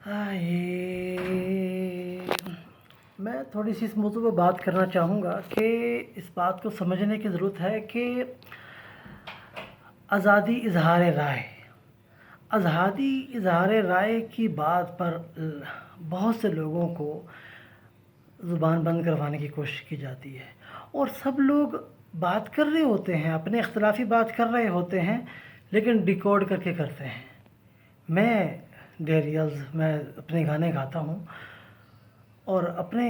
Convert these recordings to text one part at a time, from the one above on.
یہ میں تھوڑی سی اس موضوع پہ بات کرنا چاہوں گا کہ اس بات کو سمجھنے کی ضرورت ہے کہ آزادی اظہار رائے کی بات پر بہت سے لوگوں کو زبان بند کروانے کی کوشش کی جاتی ہے، اور سب لوگ بات کر رہے ہوتے ہیں، اپنے اختلافی بات کر رہے ہوتے ہیں، لیکن ڈیکوڈ کر کے کرتے ہیں۔ میں اپنے گانے گاتا ہوں اور اپنے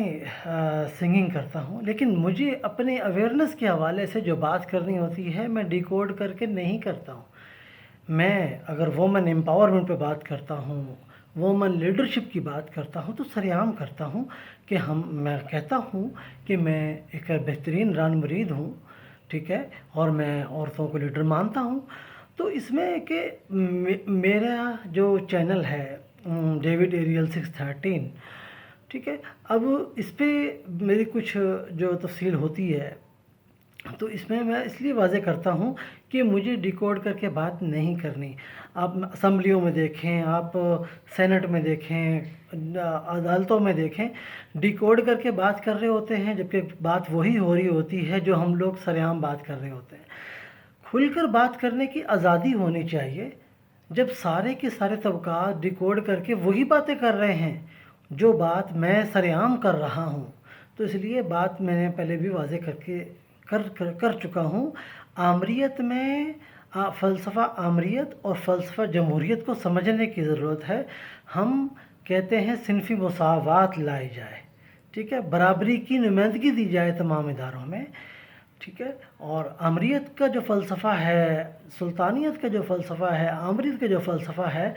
سنگنگ کرتا ہوں، لیکن مجھے اپنے اویئرنیس کے حوالے سے جو بات کرنی ہوتی ہے میں ڈیکوڈ کر کے نہیں کرتا ہوں۔ میں اگر وومن امپاورمنٹ پہ بات کرتا ہوں، وومن لیڈرشپ کی بات کرتا ہوں، تو سریعام کرتا ہوں کہ میں کہتا ہوں کہ میں ایک بہترین ران مرید ہوں، ٹھیک ہے، اور میں عورتوں کو لیڈر مانتا ہوں۔ تو اس میں کہ میرا جو چینل ہے ڈیوڈ ایریل 613، ٹھیک ہے، اب اس پہ میری کچھ جو تفصیل ہوتی ہے، تو اس میں اس لیے واضح کرتا ہوں کہ مجھے ڈیکوڈ کر کے بات نہیں کرنی۔ آپ اسمبلیوں میں دیکھیں، آپ سینٹ میں دیکھیں، عدالتوں میں دیکھیں، ڈیکوڈ کر کے بات کر رہے ہوتے ہیں، جبکہ بات وہی ہو رہی ہوتی ہے جو ہم لوگ سریعام بات کر رہے ہوتے ہیں۔ کھل کر بات کرنے کی آزادی ہونی چاہیے۔ جب سارے کے سارے طبقات ڈیکوڈ کر کے وہی باتیں کر رہے ہیں جو بات میں سریعام کر رہا ہوں، تو اس لیے بات میں نے پہلے بھی واضح کر چکا ہوں۔ آمریت میں فلسفہ آمریت اور فلسفہ جمہوریت کو سمجھنے کی ضرورت ہے۔ ہم کہتے ہیں صنفی مساوات لائی جائے، ٹھیک ہے، برابری کی نمائندگی دی جائے تمام اداروں میں، ٹھیک ہے، اور آمریت کا جو فلسفہ ہے، سلطانیت کا جو فلسفہ ہے، آمریت کا جو فلسفہ ہے،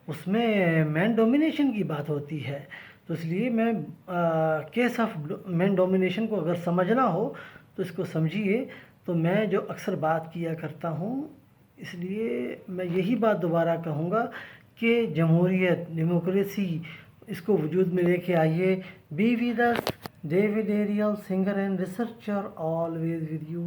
اس میں مین ڈومینیشن کی بات ہوتی ہے۔ تو اس لیے میں کیس آف مین ڈومینیشن کو اگر سمجھنا ہو تو اس کو سمجھیے۔ تو میں جو اکثر بات کیا کرتا ہوں، اس لیے میں یہی بات دوبارہ کہوں گا کہ جمہوریت، ڈیموکریسی، اس کو وجود میں لے کے آئیے۔ Be with us, David Ariel, singer and researcher, always with you.